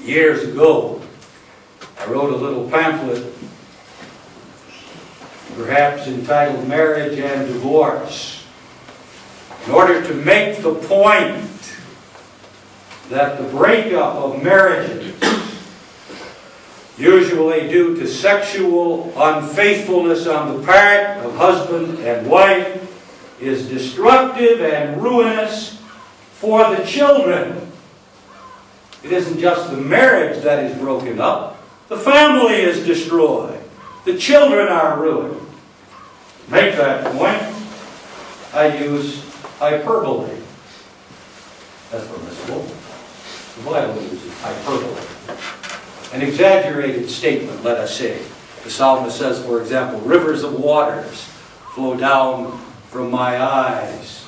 Years ago, I wrote a little pamphlet, perhaps entitled Marriage and Divorce, in order to make the point that the breakup of marriages, usually due to sexual unfaithfulness on the part of husband and wife, is destructive and ruinous for the children. It isn't just the marriage that is broken up. The family is destroyed. The children are ruined. To make that point, I use hyperbole. That's permissible. The Bible uses hyperbole. An exaggerated statement, let us say. The psalmist says, for example, rivers of waters flow down from my eyes.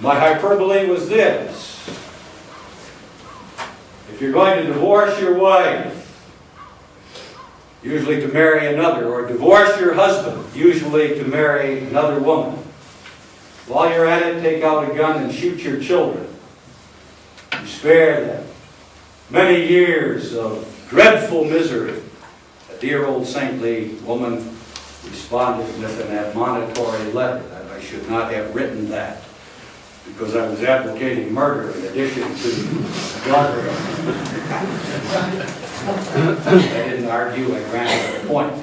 My hyperbole was this. If you're going to divorce your wife, usually to marry another, or divorce your husband, usually to marry another woman, while you're at it, take out a gun and shoot your children. You spare them many years of dreadful misery. A dear old saintly woman responded with an admonitory letter that I should not have written that, because I was advocating murder in addition to adultery. I didn't argue, I granted the point.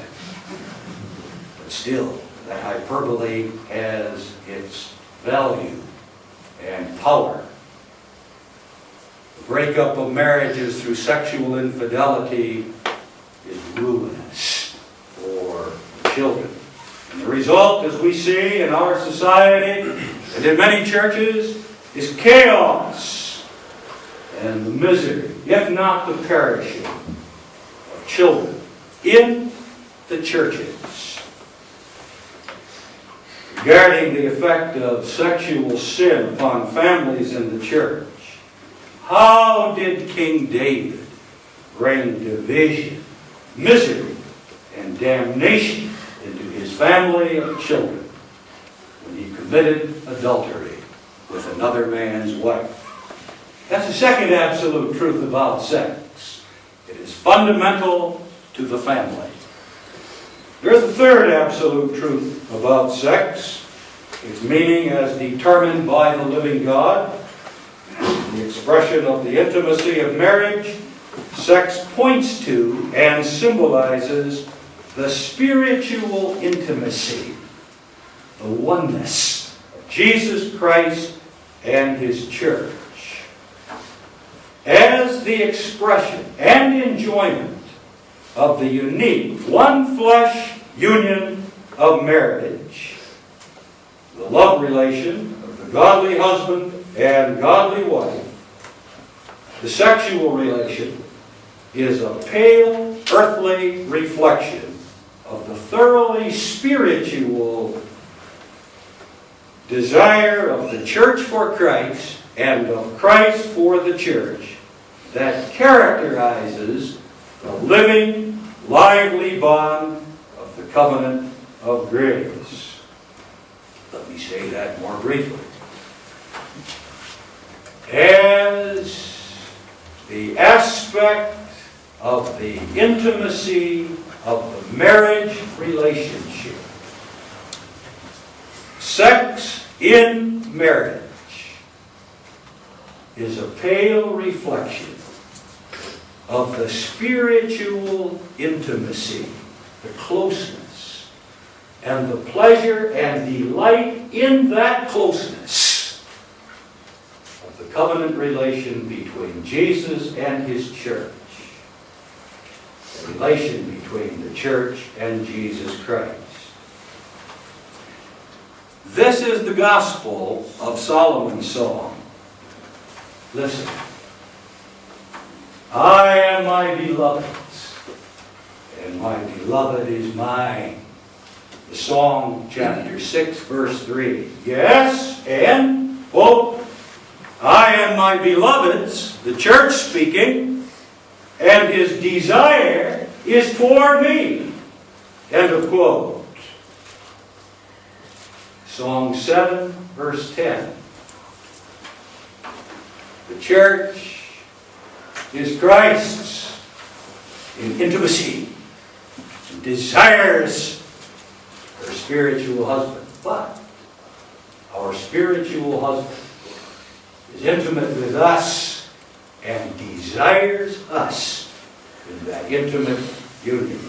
But still, that hyperbole has its value and power. The breakup of marriages through sexual infidelity is ruinous for children. And the result, as we see in our society and in many churches, is chaos and the misery, if not the perishing, of children in the churches. Regarding the effect of sexual sin upon families in the church, how did King David bring division, misery, and damnation into his family of children when he committed adultery with another man's wife? That's the second absolute truth about sex. It is fundamental to the family. There's a third absolute truth about sex. Its meaning as determined by the living God. The expression of the intimacy of marriage, sex points to and symbolizes the spiritual intimacy, the oneness of Jesus Christ and His church, as the expression and enjoyment of the unique one flesh union of marriage, the love relation of the godly husband and godly wife. The sexual relation is a pale earthly reflection of the thoroughly spiritual desire of the church for Christ and of Christ for the church that characterizes the living, lively bond of the covenant of grace. Let me say that more briefly. As the aspect of the intimacy of the marriage relationship, sex in marriage is a pale reflection of the spiritual intimacy, the closeness, and the pleasure and delight in that closeness of the covenant relation between Jesus and His church, the relation between the church and Jesus Christ. This is the gospel of Solomon's song. Listen. I am my beloved's, and my beloved is mine. The Song, chapter 6, verse 3. Yes, and, quote, I am my beloved's, the church speaking, and his desire is toward me. End of quote. Song 7, verse 10. The church is Christ's in intimacy and desires her spiritual husband. But our spiritual husband is intimate with us and desires us in that intimate union.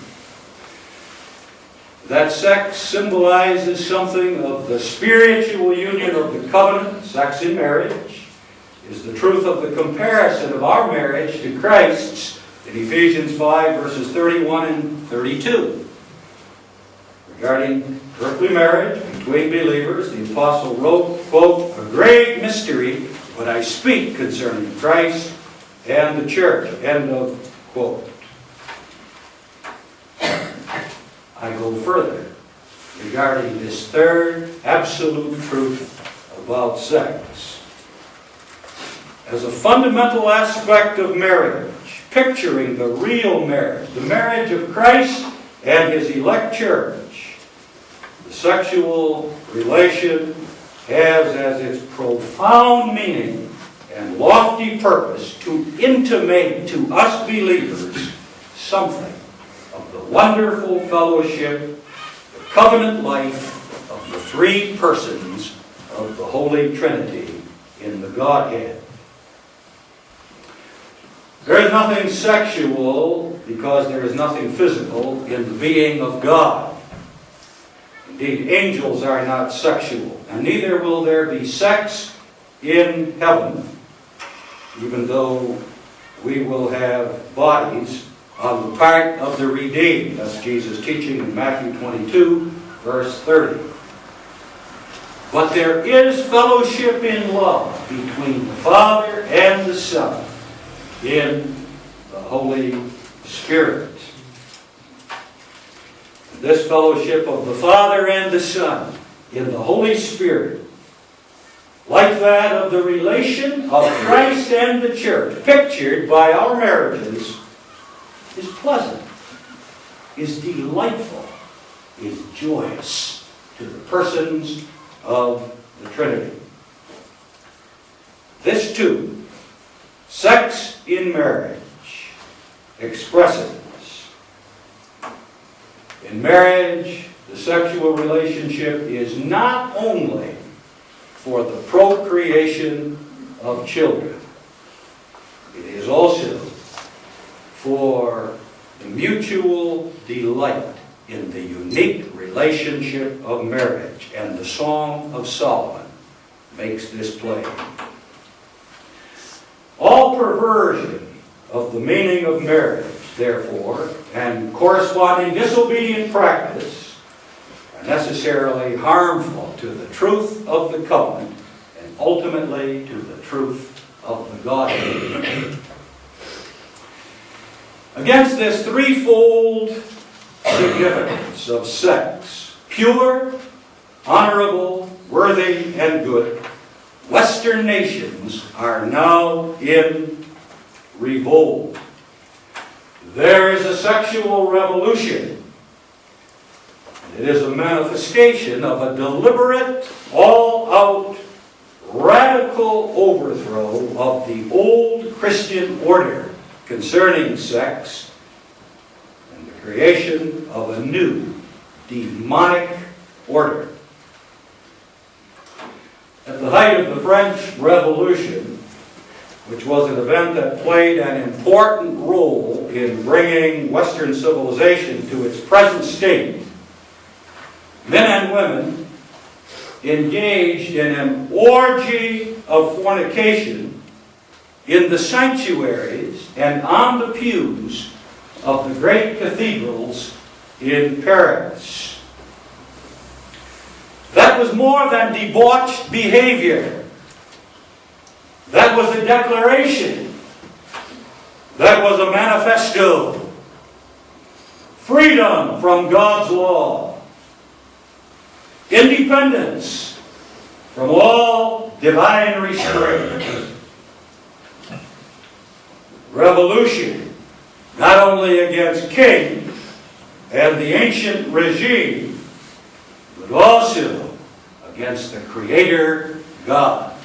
That sex symbolizes something of the spiritual union of the covenant. Sex in marriage is the truth of the comparison of our marriage to Christ's in Ephesians 5 verses 31 and 32. Regarding earthly marriage between believers, the apostle wrote, quote, "A great mystery, but I speak concerning Christ and the church," end of quote. I go further regarding this third absolute truth about sex. As a fundamental aspect of marriage, picturing the real marriage, the marriage of Christ and His elect church, the sexual relation has as its profound meaning and lofty purpose to intimate to us believers something of the wonderful fellowship, the covenant life of the three persons of the Holy Trinity in the Godhead. There is nothing sexual because there is nothing physical in the being of God. Indeed, angels are not sexual, and neither will there be sex in heaven, even though we will have bodies on the part of the redeemed. That's Jesus' teaching in Matthew 22, verse 30. But there is fellowship in love between the Father and the Son in the Holy Spirit. This fellowship of the Father and the Son in the Holy Spirit, like that of the relation of Christ and the church, pictured by our marriages, is pleasant, is delightful, is joyous to the persons of the Trinity. This too, sex in marriage, expresses. In marriage, the sexual relationship is not only for the procreation of children, it is also for the mutual delight in the unique relationship of marriage. And the Song of Solomon makes this plain. All perversion of the meaning of marriage, therefore, and corresponding disobedient practice are necessarily harmful to the truth of the covenant and ultimately to the truth of the Godhead. Against this threefold significance of sex, pure, honorable, worthy, and good, Western nations are now in revolt. There is a sexual revolution. It is a manifestation of a deliberate, all-out, radical overthrow of the old Christian order concerning sex and the creation of a new demonic order. At the height of the French Revolution, which was an event that played an important role in bringing Western civilization to its present state, men and women engaged in an orgy of fornication in the sanctuaries and on the pews of the great cathedrals in Paris. That was more than debauched behavior. That was a declaration. That was a manifesto. Freedom from God's law. Independence from all divine restraint. Revolution, not only against king and the ancient regime, but also against the Creator God.